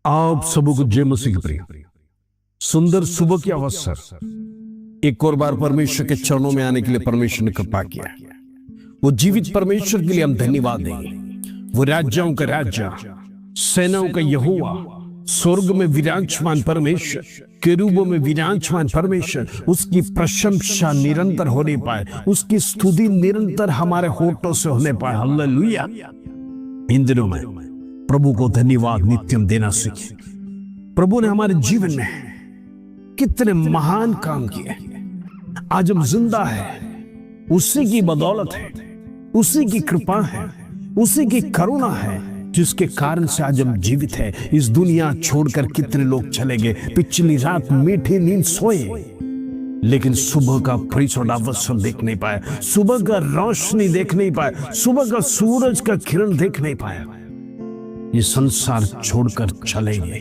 आप सबों को जय मसीह की प्रिय। सुंदर सुबह की अवसर, एक और बार परमेश्वर के चरणों में आने के लिए परमेश्वर ने कृपा किया। वो जीवित परमेश्वर के लिए हम धन्यवाद देंगे। वो राज्यों का राजा, सेनाओं का यहोवा, स्वर्ग में विराजमान परमेश्वर, केरूबों में विराजमान परमेश्वर, उसकी प्रशंसा निरंतर होने पाए, उसकी स्तुति निरंतर हमारे होठों से होने पाए। हालेलुया। इन दिनों में प्रभु को धन्यवाद नित्यम देना सीखे। प्रभु ने हमारे जीवन में कितने महान काम किए। आज हम जिंदा हैं, उसी की बदौलत है, उसी की कृपा है, उसी की करुणा है, जिसके कारण से आज हम जीवित हैं। इस दुनिया छोड़कर कितने लोग चले गए। पिछली रात मीठी नींद सोए, लेकिन सुबह का अवसर देख नहीं पाए, सुबह का रोशनी देख नहीं पाए, सुबह का सूरज का किरण देख नहीं पाया। ये संसार छोड़कर चले गए।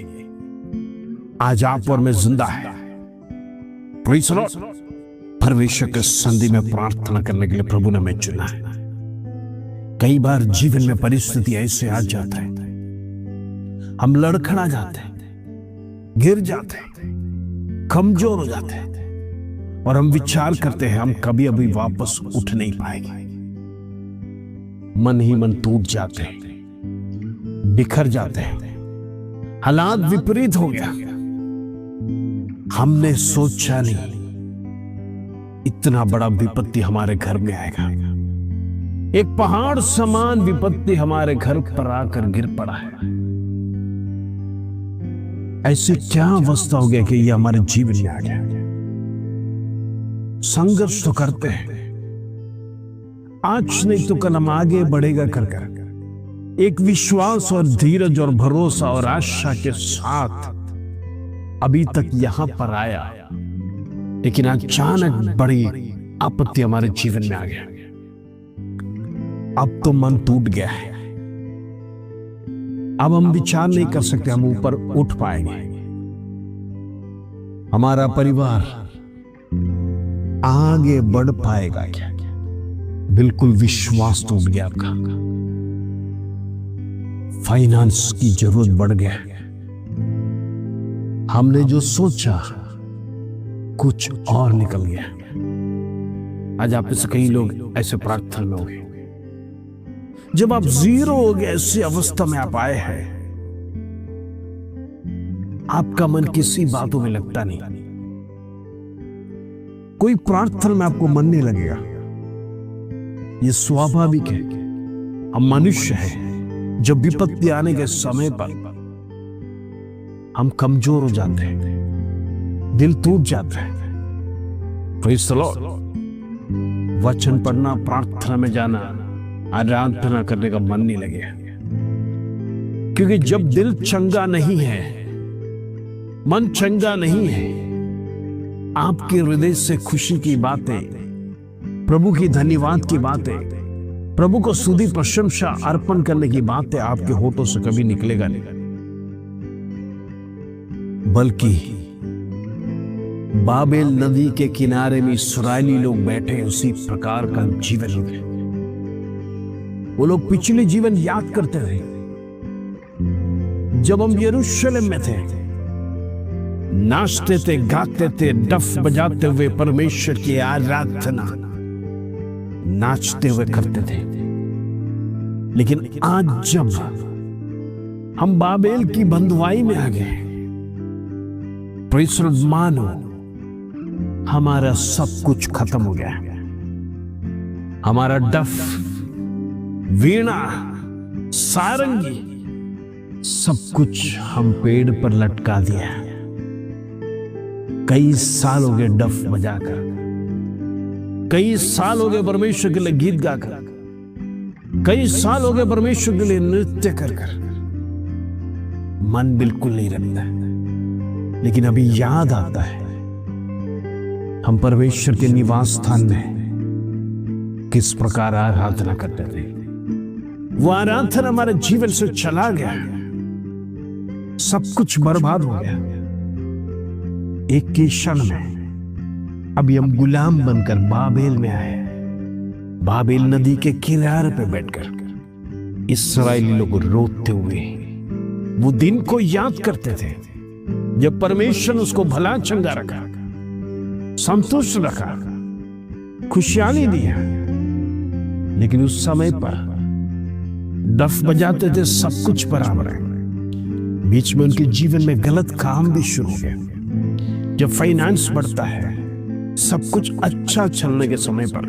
आज आप और मैं जिंदा है। Praise the Lord. परमेश्वर के संधि में प्रार्थना करने के लिए प्रभु ने हमें चुना है। कई बार जीवन में परिस्थिति ऐसे आ जाता है, हम लड़खड़ा जाते हैं, गिर जाते हैं, कमजोर हो जाते हैं, और हम विचार करते हैं हम कभी अभी वापस उठ नहीं पाएंगे। मन ही मन टूट जाते हैं, बिखर जाते हैं, हालात विपरीत हो गया। हमने सोचा नहीं इतना बड़ा विपत्ति हमारे घर में आएगा। एक पहाड़ समान विपत्ति हमारे घर पर आकर गिर पड़ा है। ऐसी क्या अवस्था हो गया कि यह हमारे जीवन में आ गया। संघर्ष तो करते हैं, आज नहीं तो कल हम आगे बढ़ेगा कर एक विश्वास और धीरज और भरोसा और आशा के साथ अभी तक यहां पर आया, लेकिन अचानक बड़ी आपत्ति हमारे जीवन में आ गया। अब तो मन टूट गया है। अब हम विचार नहीं कर सकते हम ऊपर उठ पाएंगे। हमारा परिवार आगे बढ़ पाएगा क्या? बिल्कुल विश्वास टूट गया आपका। फाइनेंस की जरूरत बढ़ गया। हमने जो सोचा कुछ और निकल गया। आज आप में से कई लोग ऐसे प्रार्थना में हो गए। जब आप जीरो हो गए, ऐसी अवस्था में आप आए हैं, आपका मन किसी बातों में लगता नहीं, कोई प्रार्थना में आपको मन नहीं लगेगा। यह स्वाभाविक है। हम मनुष्य हैं। जब विपत्ति आने के समय पर हम कमजोर हो जाते हैं, दिल टूट जाता है। Praise the Lord. वचन पढ़ना, प्रार्थना में जाना, आराधना करने का मन नहीं लगेगा, क्योंकि जब दिल चंगा नहीं है, मन चंगा नहीं है, आपके हृदय से खुशी की बातें, प्रभु की धन्यवाद की बातें, प्रभु को स्तुति प्रशंसा अर्पण करने की बातें आपके होठों से कभी निकलेगा नहीं, बल्कि बाबेल नदी के किनारे में इस्राएली लोग बैठे उसी प्रकार का जीवन हो गया। वो लोग पिछले जीवन याद करते थे। जब हम यरूशलेम में थे, नाचते थे, गाते थे, डफ बजाते हुए परमेश्वर की आराधना नाचते हुए करते थे। लेकिन आज जब हम बाबेल की बंधुआई में आ गए, प्रेज़ द लॉर्ड, मानो हमारा सब कुछ खत्म हो गया। हमारा डफ, वीणा, सारंगी, सब कुछ हम पेड़ पर लटका दिया। कई साल हो गए डफ बजाकर, कई साल हो गए परमेश्वर के लिए गीत गाकर, कई साल हो गए परमेश्वर के लिए नृत्य कर कर। मन बिल्कुल नहीं रखता है। लेकिन अभी याद आता है हम परमेश्वर के निवास स्थान में किस प्रकार आराधना करते थे। वो आराधना हमारे जीवन से चला गया, सब कुछ बर्बाद हो गया। एक के क्षण में अभी हम गुलाम बनकर बाबेल में आए। बाबेल नदी के किनारे पे बैठकर इस्राएली लोग रोते हुए वो दिन को याद करते थे जब परमेश्वर ने उसको भला चंगा रखा, संतुष्ट रखा, खुशहाली दिया। लेकिन उस समय पर डफ बजाते थे, सब कुछ बराबर है। बीच में उनके जीवन में गलत काम भी शुरू हो गया। जब फाइनेंस बढ़ता है, सब कुछ अच्छा चलने के समय पर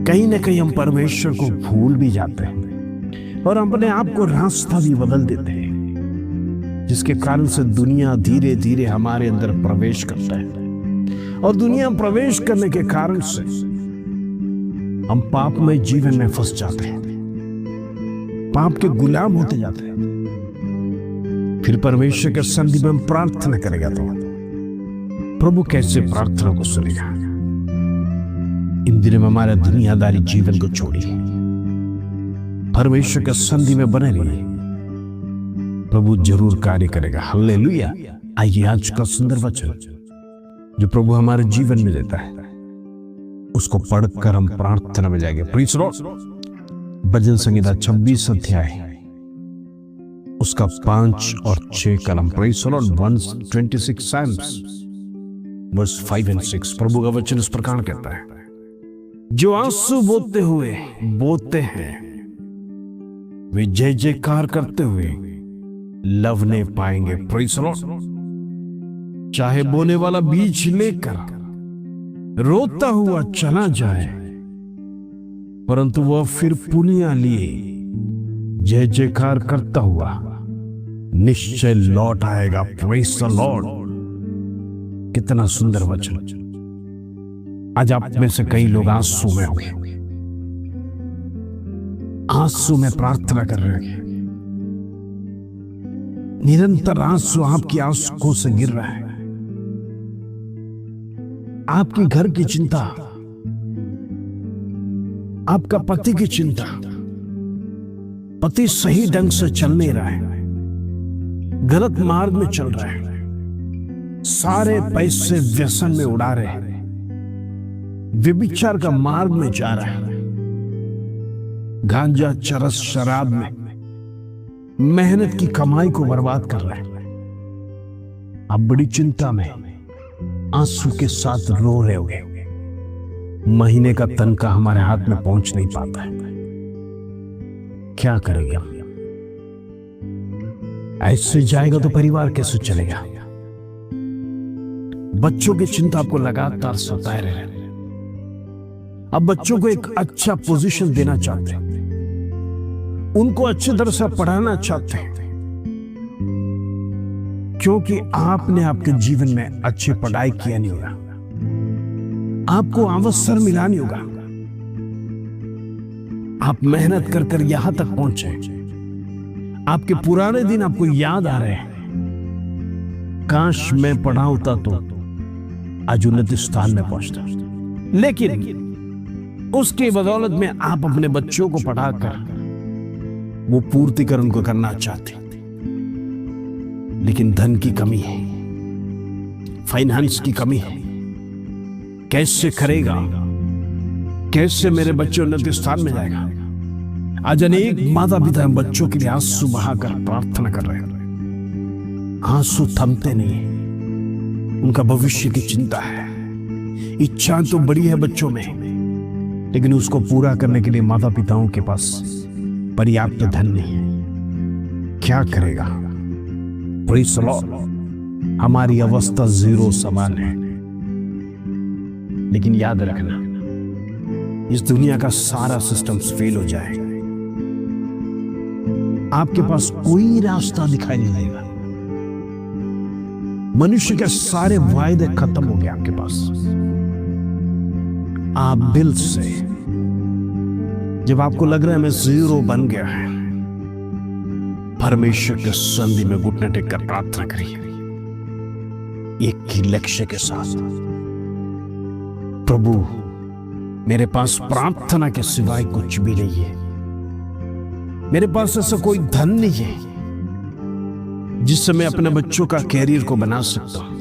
कहीं ना कहीं हम परमेश्वर को भूल भी जाते हैं और अपने आप को रास्ता भी बदल देते हैं, जिसके कारण से दुनिया धीरे धीरे हमारे अंदर प्रवेश करता है। और दुनिया प्रवेश करने के कारण से हम पापमय जीवन में फंस जाते हैं, पाप के गुलाम होते जाते हैं। फिर परमेश्वर के सन्निधि में हम प्रार्थना करेगा तो प्रभु कैसे प्रार्थना को सुनेगा। इन दिनों में हमारा दुनियादारी जीवन को छोड़िए, परमेश्वर के सन्निधि में बने रहिए, प्रभु जरूर कार्य करेगा। हालेलुया। आइए आज का सुंदर वचन जो प्रभु हमारे जीवन में देता है उसको पढ़कर हम प्रार्थना में जाएंगे। प्रीज लॉर्ड। भजन संहिता 26 अध्याय उसका 5 और 6 कलम। Praise the Lord. 126 Psalms verse 5 और 6। प्रभु का वचन इस प्रकार कहता है, जो आंसू बोते हुए बोते हैं वे जय जयकार करते हुए लवने पाएंगे। Praise the Lord. चाहे बोने वाला बीज लेकर रोता हुआ चला जाए, परंतु वह फिर पुनिया लिए जय जयकार करता हुआ निश्चय लौट आएगा। Praise the Lord. कितना सुंदर वचन। आज आप में से कई लोग आंसू में होंगे, आंसू में प्रार्थना कर रहे हैं, निरंतर आंसू आपकी आंखों से गिर रहा है। आपकी घर की चिंता, आपका पति की चिंता, पति सही ढंग से चल नहीं रहा है, गलत मार्ग में चल रहा है, सारे पैसे व्यसन में उड़ा रहे हैं, व्यभिचार का मार्ग में जा रहा है, गांजा चरस शराब में मेहनत की कमाई को बर्बाद कर रहा है। आप बड़ी चिंता में आंसू के साथ रो रहे होगे। महीने का तनख्वाह हमारे हाथ में पहुंच नहीं पाता है, क्या करेंगे हम? ऐसे जाएगा तो परिवार कैसे चलेगा? बच्चों की चिंता आपको लगातार सताए रहे। अब बच्चों को एक अच्छा पोजीशन देना चाहते हैं, उनको अच्छी तरह से पढ़ाना चाहते हैं, क्योंकि आपने आपके जीवन में अच्छी पढ़ाई किया नहीं होगा, आपको अवसर मिला नहीं होगा, आप मेहनत कर कर यहां तक पहुंचे, आपके पुराने दिन आपको याद आ रहे हैं। काश मैं पढ़ा होता तो आज उन्नत स्थान में पहुंचता, लेकिन उसके बदौलत में आप अपने बच्चों को पढ़ाकर वो पूर्तिकरण को करना चाहते, लेकिन धन की कमी है, फाइनेंस की कमी है। कैसे करेगा? कैसे मेरे बच्चे उन्नत स्थान में जाएगा? आज अनेक माता पिता बच्चों के लिए आंसू बहाकर प्रार्थना कर रहे हैं। आंसू थमते नहीं, उनका भविष्य की चिंता है। इच्छा तो बड़ी है बच्चों में, लेकिन उसको पूरा करने के लिए माता पिताओं के पास पर्याप्त धन नहीं है। क्या करेगा? Praise the Lord. हमारी अवस्था जीरो समान है, लेकिन याद रखना, इस दुनिया का सारा सिस्टम फेल हो जाए, आपके पास कोई रास्ता दिखाई नहीं देगा। मनुष्य के सारे वायदे खत्म हो गए आपके पास। आप दिल से, जब आपको लग रहा है मैं जीरो बन गया है, परमेश्वर के सन्निधि में घुटने टेककर प्रार्थना करिए, एक ही लक्ष्य के साथ, प्रभु मेरे पास प्रार्थना के सिवाय कुछ भी नहीं है, मेरे पास ऐसा कोई धन नहीं है जिससे मैं अपने बच्चों का कैरियर को बना सकता हूं,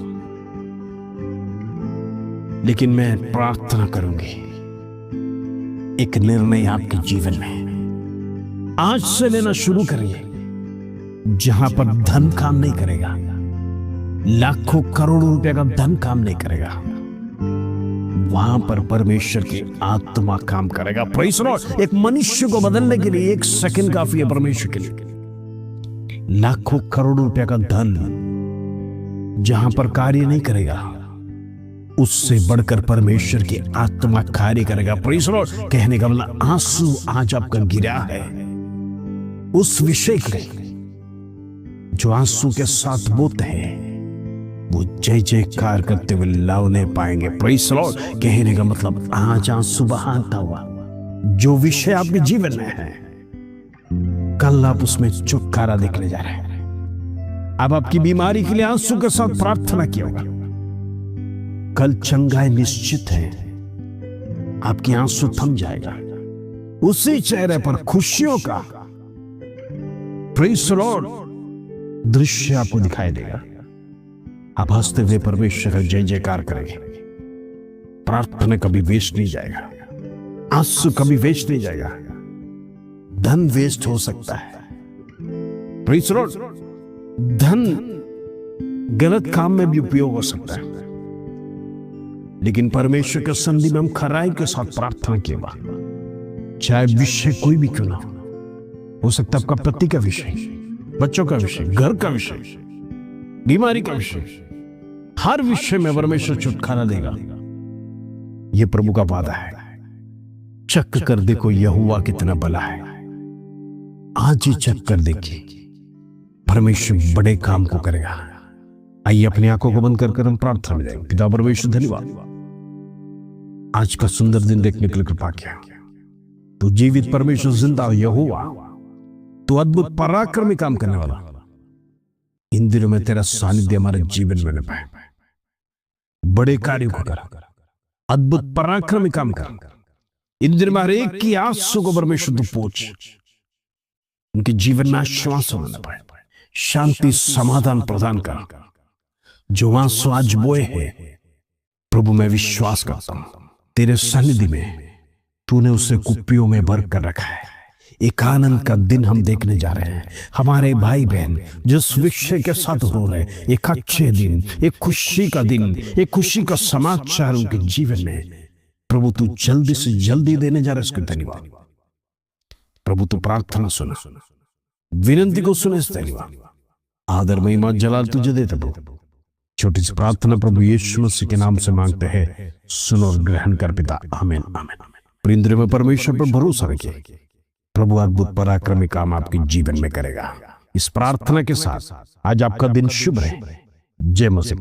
लेकिन मैं प्रार्थना करूंगी। एक निर्णय आपके जीवन में आज से लेना शुरू करिए। जहां पर धन काम नहीं करेगा, लाखों करोड़ों रुपए का धन काम नहीं करेगा, वहां पर परमेश्वर की आत्मा काम करेगा। Praise Lord. एक मनुष्य को बदलने के लिए 1 सेकंड काफी है परमेश्वर के लिए। लाखों करोड़ों रुपए का धन जहां पर कार्य नहीं करेगा, उससे बढ़कर परमेश्वर की आत्मा कार्य करेगा। Praise Lord. कहने का मतलब आंसू आज आपका गिरा है, उस विषय के जो आंसू के साथ बोते हैं, वो जय जयकार करते हुए लाने पाएंगे। Praise Lord. कहने का मतलब आज आंसू बहाता हुआ जो विषय आपके जीवन में है, कल आप उसमें छुटकारा देखने जा रहे हैं। अब आपकी बीमारी के लिए आंसू के साथ प्रार्थना किया होगा, कल चंगाई निश्चित है। आपकी आंसू थम जाएगा, उसी चेहरे पर खुशियों का प्रेज़ लॉर्ड दृश्य आपको दिखाई देगा। आप हंसते हुए परमेश्वर का जय जयकार करेंगे। प्रार्थना कभी वेस्ट नहीं जाएगा, आंसू कभी वेस्ट नहीं जाएगा। धन वेस्ट हो सकता है, प्रेज़ लॉर्ड, धन गलत काम में भी उपयोग हो सकता है, लेकिन परमेश्वर के सन्निधि में हम खराई के साथ प्रार्थना किए, चाहे विषय कोई भी क्यों ना हो सकता है। आपका पति का विषय, बच्चों का विषय, घर का विषय, बीमारी का विषय, हर विषय में परमेश्वर छुटकारा देगा। यह प्रभु का वादा है। चेक कर देखो यहोवा कितना भला है। आज ही चेक कर देखिए, परमेश्वर बड़े काम को करेगा। आइए अपनी आंखों को बंद कर हम प्रार्थना में जाएंगे। पिता परमेश्वर, धन्यवाद आज का सुंदर दिन देखने के लिए कृपा किया। तू जीवित परमेश्वर, जिंदा यहोवा, तू अद्भुत पराक्रमी काम करने वाला। इन दिनों में तेरा सानिध्य हमारे जीवन में न पाए, बड़े कार्यों को कर, अद्भुत पराक्रमी काम कर। इन दिनों में हर एक की आंसू को परमेश्वर तू पोंछ, उनके जीवन में आश्वासन होना पाए, शांति समाधान प्रदान कर। जो आंसू आज बोए हैं प्रभु, मैं विश्वास करता हूं तेरे सन्निधि में तूने उसे कुप्पियों में भर कर रखा है। एक आनंद का दिन हम देखने जा रहे हैं। हमारे भाई बहन जिस विषय के साथ रो रहे हैं, एक अच्छे दिन, एक खुशी का दिन, एक खुशी का समाचार उनके जीवन में प्रभु तू जल्दी से जल्दी देने जा रहा है। इसके धन्यवाद प्रभु। तू प्रार्थना सुना, विनती को सुने, धन्यवाद। आदर महिमा जलाल तुझे देते प्रभु। छोटी सी प्रार्थना प्रभु यीशु मसीह के नाम से मांगते हैं, सुनो और ग्रहण कर पिता। आमीन आमीन। प्रिंद्र में परमेश्वर पर भरोसा रखिए, प्रभु अद्भुत पराक्रमी काम आपके जीवन में करेगा। इस प्रार्थना के साथ आज आपका दिन शुभ रहे। जय मसीह।